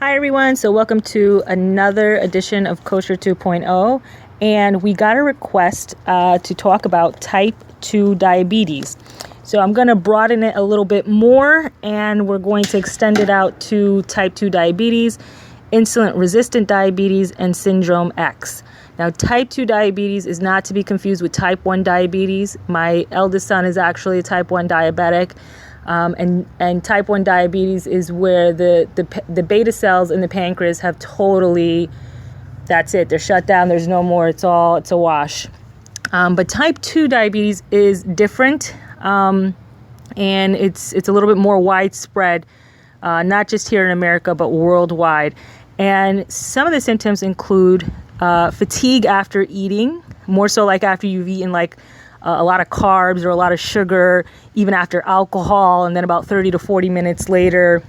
Hi everyone, so welcome to another edition of Kosher 2.0, and we got a request to talk about type 2 diabetes. So I'm going to broaden it a little bit more, and we're going to extend it out to type 2 diabetes, insulin-resistant diabetes, and syndrome X. Now, type 2 diabetes is not to be confused with type 1 diabetes. My eldest son is actually a type 1 diabetic. And type 1 diabetes is where the beta cells in the pancreas have totally, that's it, they're shut down, there's no more, it's a wash. But type 2 diabetes is different, and it's a little bit more widespread, not just here in America, but worldwide. And some of the symptoms include fatigue after eating, more so like after you've eaten like a lot of carbs or a lot of sugar, even after alcohol, and then about 30 to 40 minutes later,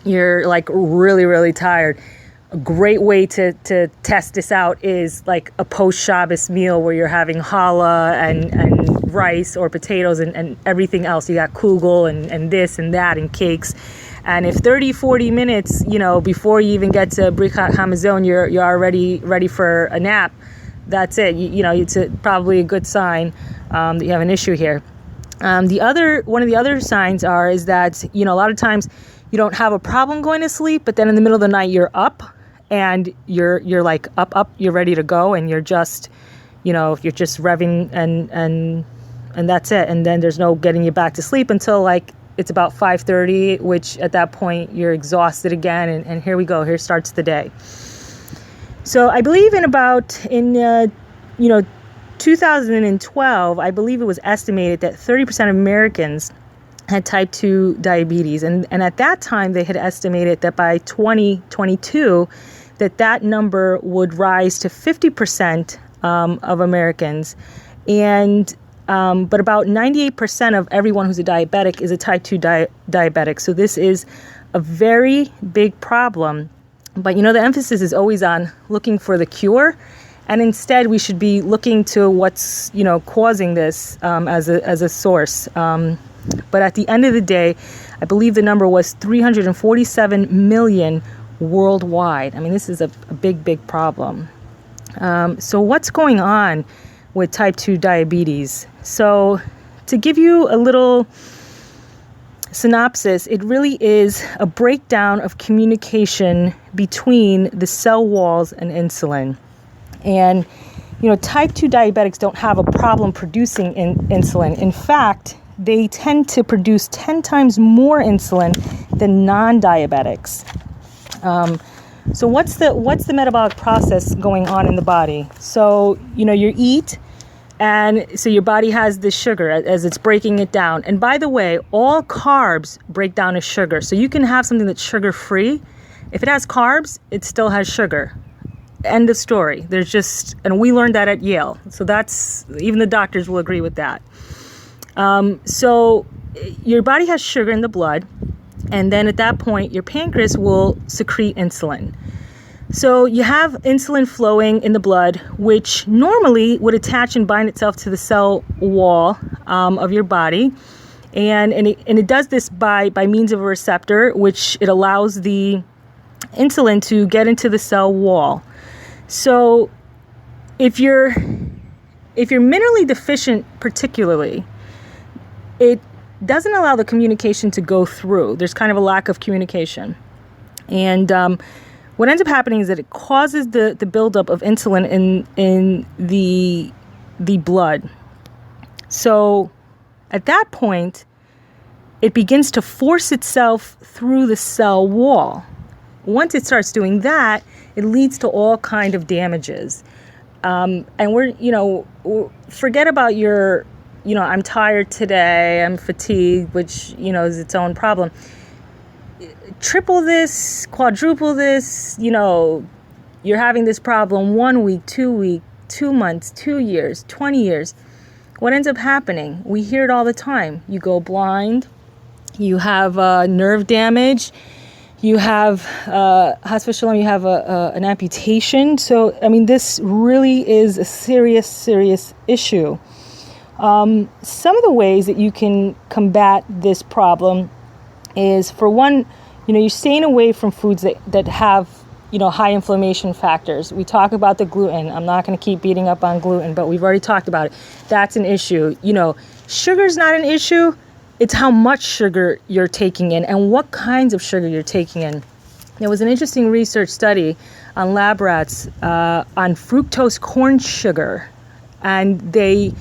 you're like really, really tired. A great way to test this out is like a post-Shabbos meal where you're having challah and rice or potatoes and everything else. You got kugel and this and that and cakes. And if 30, 40 minutes, before you even get to Birkat Hamazon, you're already ready for a nap, that's it. It's probably a good sign that you have an issue here. One of the other signs is that, a lot of times you don't have a problem going to sleep, but then in the middle of the night you're up and you're like up, you're ready to go, and you're just, you're just revving and that's it. And then there's no getting you back to sleep until like it's about 5:30, which at that point you're exhausted again, and here we go. Here starts the day. So I believe in 2012, I believe it was estimated that 30% of Americans had type 2 diabetes. And at that time, they had estimated that by 2022, that number would rise to 50% of Americans. But about 98% of everyone who's a diabetic is a type 2 diabetic. So this is a very big problem. But, the emphasis is always on looking for the cure. And instead, we should be looking to what's, causing this as a source. But at the end of the day, I believe the number was 347 million worldwide. I mean, this is a big, big problem. So what's going on with type 2 diabetes? So to give you a little synopsis, it really is a breakdown of communication between the cell walls and insulin. And, type 2 diabetics don't have a problem producing insulin. In fact, they tend to produce 10 times more insulin than non-diabetics. So what's the metabolic process going on in the body? So, you eat, and so your body has this sugar as it's breaking it down. And by the way, all carbs break down as sugar. So you can have something that's sugar-free. If it has carbs, it still has sugar. End of story. And we learned that at Yale. So even the doctors will agree with that. So your body has sugar in the blood, and then at that point, your pancreas will secrete insulin. So you have insulin flowing in the blood, which normally would attach and bind itself to the cell wall of your body. And it does this by means of a receptor, which it allows the insulin to get into the cell wall. So if you're minerally deficient particularly, it doesn't allow the communication to go through. There's kind of a lack of communication. And what ends up happening is that it causes the buildup of insulin in the blood. So at that point, it begins to force itself through the cell wall. Once it starts doing that, it leads to all kind of damages. And forget about your, I'm tired today, I'm fatigued, which, is its own problem. Triple this, quadruple this, you're having this problem 1 week, 2 weeks, 2 months, 2 years, 20 years. What ends up happening? We hear it all the time. You go blind, you have nerve damage, you have, Chas v'shalom, you have an amputation. So, this really is a serious, serious issue. Some of the ways that you can combat this problem is, for one, you're staying away from foods that have, high inflammation factors. We talk about the gluten. I'm not going to keep beating up on gluten, but we've already talked about it. That's an issue. Sugar's not an issue. It's how much sugar you're taking in and what kinds of sugar you're taking in. There was an interesting research study on lab rats on fructose corn sugar, and they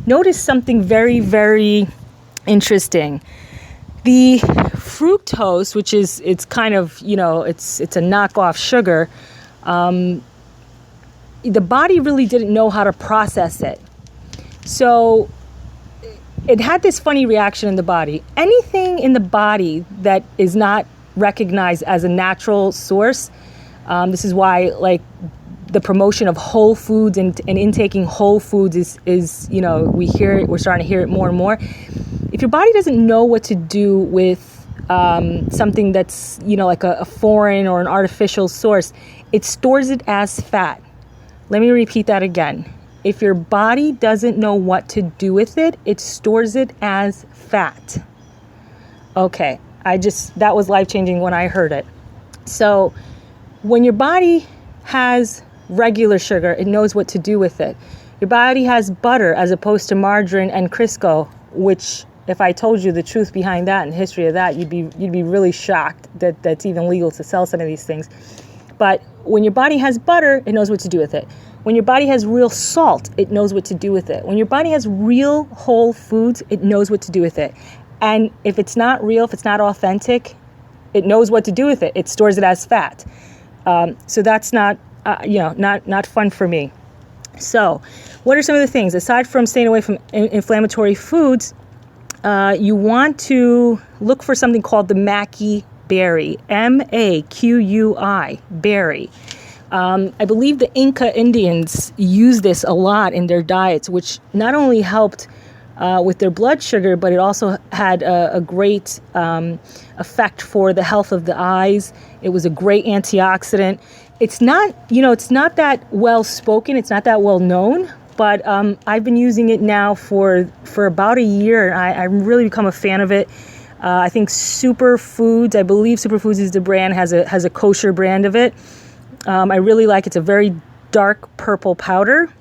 noticed something very, very interesting. The fructose, which is, it's kind of, it's a knockoff sugar, the body really didn't know how to process it. So it had this funny reaction in the body. Anything in the body that is not recognized as a natural source, this is why, like, the promotion of whole foods and intaking whole foods is we're starting to hear it more and more. If your body doesn't know what to do with something that's, like a foreign or an artificial source, it stores it as fat. Let me repeat that again. If your body doesn't know what to do with it, it stores it as fat. Okay, that was life-changing when I heard it. So when your body has regular sugar, it knows what to do with it. Your body has butter as opposed to margarine and Crisco, which, if I told you the truth behind that and the history of that, you'd be really shocked that that's even legal to sell some of these things. But when your body has butter, it knows what to do with it. When your body has real salt, it knows what to do with it. When your body has real whole foods, it knows what to do with it. And if it's not real, if it's not authentic, it knows what to do with it. It stores it as fat. So that's not fun for me. So what are some of the things? Aside from staying away from inflammatory foods, you want to look for something called the Maquis berry, Maqui berry. I believe the Inca Indians used this a lot in their diets, which not only helped with their blood sugar, but it also had a great effect for the health of the eyes. It was a great antioxidant. It's not that well spoken. It's not that well known, but I've been using it now for about a year, and I've really become a fan of it. I think Superfoods, I believe Superfoods is the brand, has a kosher brand of it. I really like it. It's a very dark purple powder,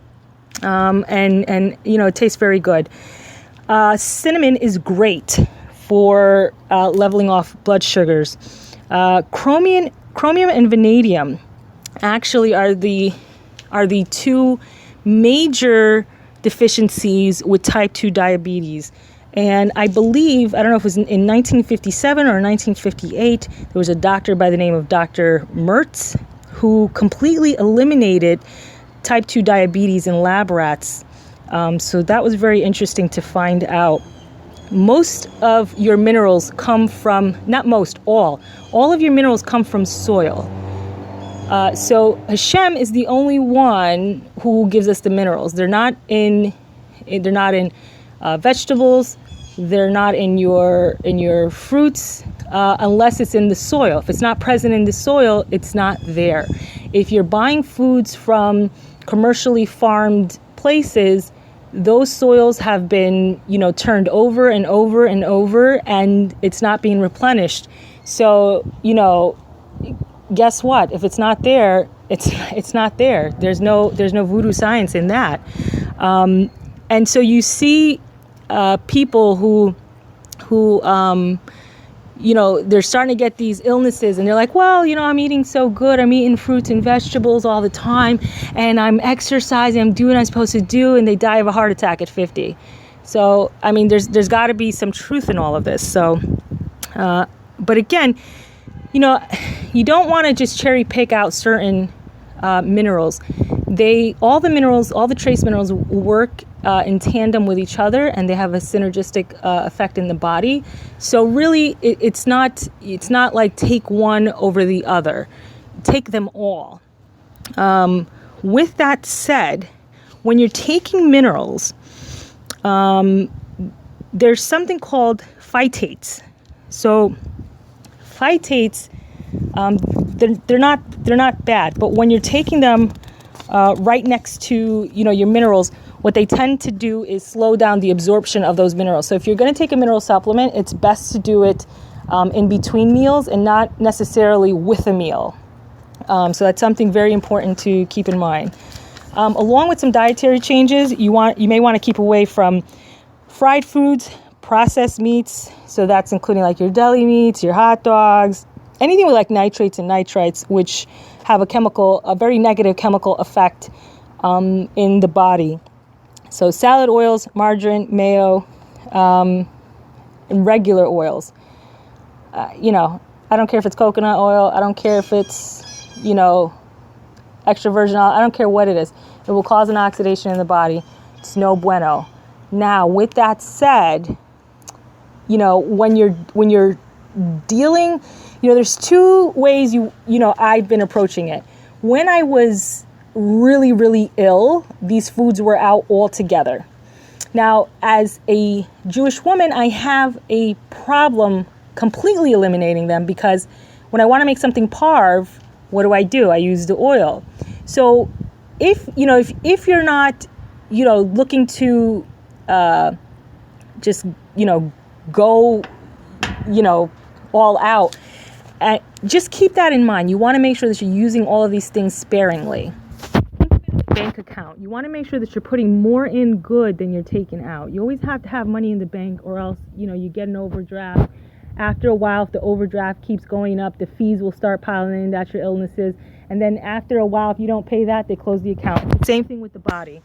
and it tastes very good. Cinnamon is great for leveling off blood sugars. Chromium and vanadium actually are the two major deficiencies with type 2 diabetes. And I believe, I don't know if it was in 1957 or 1958, there was a doctor by the name of Dr. Mertz who completely eliminated type 2 diabetes in lab rats. So that was very interesting to find out. Most of your minerals come from, not most, all of your minerals come from soil. So Hashem is the only one who gives us the minerals. They're not in vegetables. They're not in your fruits, unless it's in the soil. If it's not present in the soil, it's not there. If you're buying foods from commercially farmed places, those soils have been, turned over and over and over, and it's not being replenished. So, guess what? If it's not there, it's not there. There's no voodoo science in that. And so you see people who they're starting to get these illnesses, and they're like, well, I'm eating so good. I'm eating fruits and vegetables all the time, and I'm exercising. I'm doing what I'm supposed to do, and they die of a heart attack at 50. So, there's got to be some truth in all of this. So, but again, you don't want to just cherry pick out certain minerals. All the trace minerals work in tandem with each other, and they have a synergistic effect in the body. So really, it's not like take one over the other. Take them all. With that said, when you're taking minerals, there's something called phytates. So phytates, they're not bad, but when you're taking them right next to your minerals, what they tend to do is slow down the absorption of those minerals. So if you're going to take a mineral supplement, it's best to do it in between meals and not necessarily with a meal. So that's something very important to keep in mind. Along with some dietary changes, you may want to keep away from fried foods, processed meats. So that's including like your deli meats, your hot dogs, anything with like nitrates and nitrites, which have a very negative chemical effect in the body. So salad oils, margarine, mayo, and regular oils. I don't care if it's coconut oil. I don't care if it's, extra virgin oil. I don't care what it is. It will cause an oxidation in the body. It's no bueno. Now, with that said, when you're dealing, there's two ways I've been approaching it. When I was really, really ill, these foods were out altogether. Now, as a Jewish woman, I have a problem completely eliminating them, because when I want to make something parve, what do? I use the oil. So if you're not, looking to just, go, all out, just keep that in mind. You want to make sure that you're using all of these things sparingly. Bank account. You want to make sure that you're putting more in good than you're taking out. You always have to have money in the bank, or else, you get an overdraft. After a while, if the overdraft keeps going up, the fees will start piling in. That's your illnesses. And then after a while, if you don't pay that, they close the account. Same thing with the body.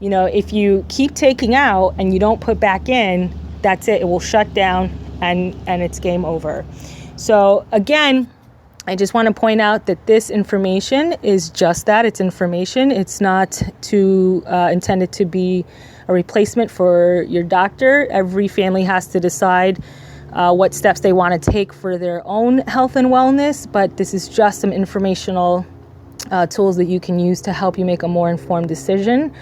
If you keep taking out and you don't put back in, that's it. It will shut down and it's game over. So again, I just want to point out that this information is just that. It's information. It's not intended to be a replacement for your doctor. Every family has to decide what steps they want to take for their own health and wellness, but this is just some informational tools that you can use to help you make a more informed decision.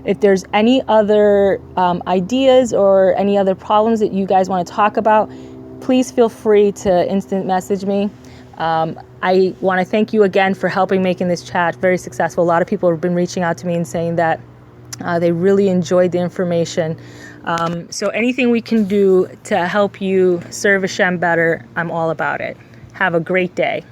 If there's any other ideas or any other problems that you guys want to talk about, please feel free to instant message me. I want to thank you again for helping making this chat very successful. A lot of people have been reaching out to me and saying that they really enjoyed the information. So anything we can do to help you serve Hashem better, I'm all about it. Have a great day.